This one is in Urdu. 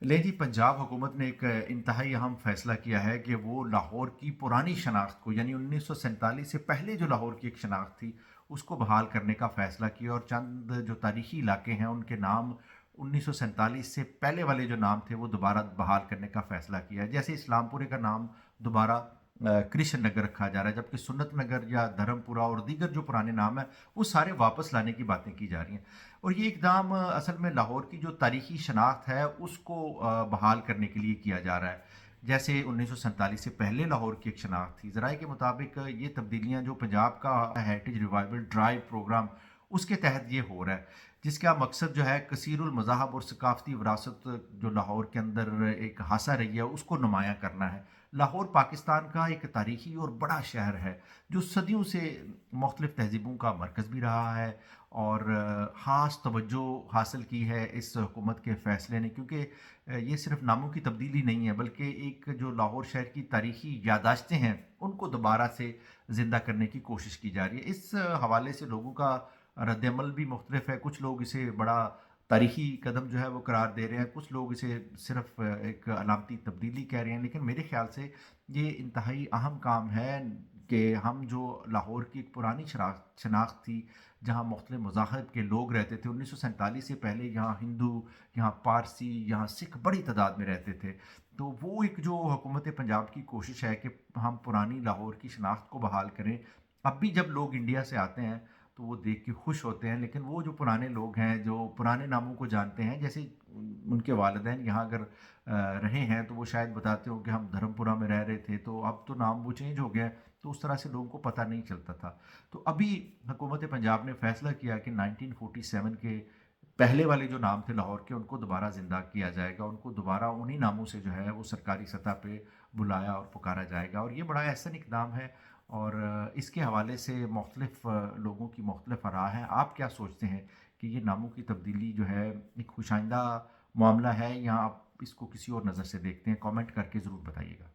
لے جی، پنجاب حکومت نے ایک انتہائی اہم فیصلہ کیا ہے کہ وہ لاہور کی پرانی شناخت کو، یعنی 1947 سے پہلے جو لاہور کی ایک شناخت تھی اس کو بحال کرنے کا فیصلہ کیا، اور چند جو تاریخی علاقے ہیں ان کے نام 1947 سے پہلے والے جو نام تھے وہ دوبارہ بحال کرنے کا فیصلہ کیا ہے. جیسے اسلام پورے کا نام دوبارہ کرشن نگر رکھا جا رہا ہے، جبکہ سنت نگر یا دھرم پورہ اور دیگر جو پرانے نام ہیں وہ سارے واپس لانے کی باتیں کی جا رہی ہیں. اور یہ اقدام اصل میں لاہور کی جو تاریخی شناخت ہے اس کو بحال کرنے کے لیے کیا جا رہا ہے. جیسے 1947 سے پہلے لاہور کی ایک شناخت تھی، ذرائع کے مطابق یہ تبدیلیاں جو پنجاب کا ہیریٹیج ریوائول ڈرائیو پروگرام اس کے تحت یہ ہو رہا ہے، جس کا مقصد جو ہے کثیر المذاہب اور ثقافتی وراثت جو لاہور کے اندر ایک ہاسا رہی ہے اس کو نمایاں کرنا ہے. لاہور پاکستان کا ایک تاریخی اور بڑا شہر ہے جو صدیوں سے مختلف تہذیبوں کا مرکز بھی رہا ہے، اور خاص توجہ حاصل کی ہے اس حکومت کے فیصلے نے، کیونکہ یہ صرف ناموں کی تبدیلی نہیں ہے بلکہ ایک جو لاہور شہر کی تاریخی یادداشتیں ہیں ان کو دوبارہ سے زندہ کرنے کی کوشش کی جا رہی ہے. اس حوالے سے لوگوں کا رد عمل بھی مختلف ہے. کچھ لوگ اسے بڑا تاریخی قدم جو ہے وہ قرار دے رہے ہیں، کچھ لوگ اسے صرف ایک علامتی تبدیلی کہہ رہے ہیں، لیکن میرے خیال سے یہ انتہائی اہم کام ہے کہ ہم جو لاہور کی ایک پرانی شناخت تھی جہاں مختلف مذاہب کے لوگ رہتے تھے. 1947 سے پہلے یہاں ہندو، یہاں پارسی، یہاں سکھ بڑی تعداد میں رہتے تھے. تو وہ ایک جو حکومت پنجاب کی کوشش ہے کہ ہم پرانی لاہور کی شناخت کو بحال کریں. اب بھی جب لوگ انڈیا سے آتے ہیں تو وہ دیکھ کے خوش ہوتے ہیں، لیکن وہ جو پرانے لوگ ہیں جو پرانے ناموں کو جانتے ہیں، جیسے ان کے والدین یہاں اگر رہے ہیں تو وہ شاید بتاتے ہوں کہ ہم دھرم پورہ میں رہ رہے تھے تو اب تو نام وہ چینج ہو گیا، تو اس طرح سے لوگوں کو پتہ نہیں چلتا تھا. تو ابھی حکومت پنجاب نے فیصلہ کیا کہ 1947 کے پہلے والے جو نام تھے لاہور کے ان کو دوبارہ زندہ کیا جائے گا، ان کو دوبارہ انہی ناموں سے جو ہے وہ سرکاری سطح پہ بلایا اور پکارا جائے گا. اور یہ بڑا احسن اقدام ہے، اور اس کے حوالے سے مختلف لوگوں کی مختلف رائے ہیں. آپ کیا سوچتے ہیں کہ یہ ناموں کی تبدیلی جو ہے ایک خوش آئندہ معاملہ ہے، یا آپ اس کو کسی اور نظر سے دیکھتے ہیں؟ کامنٹ کر کے ضرور بتائیے گا.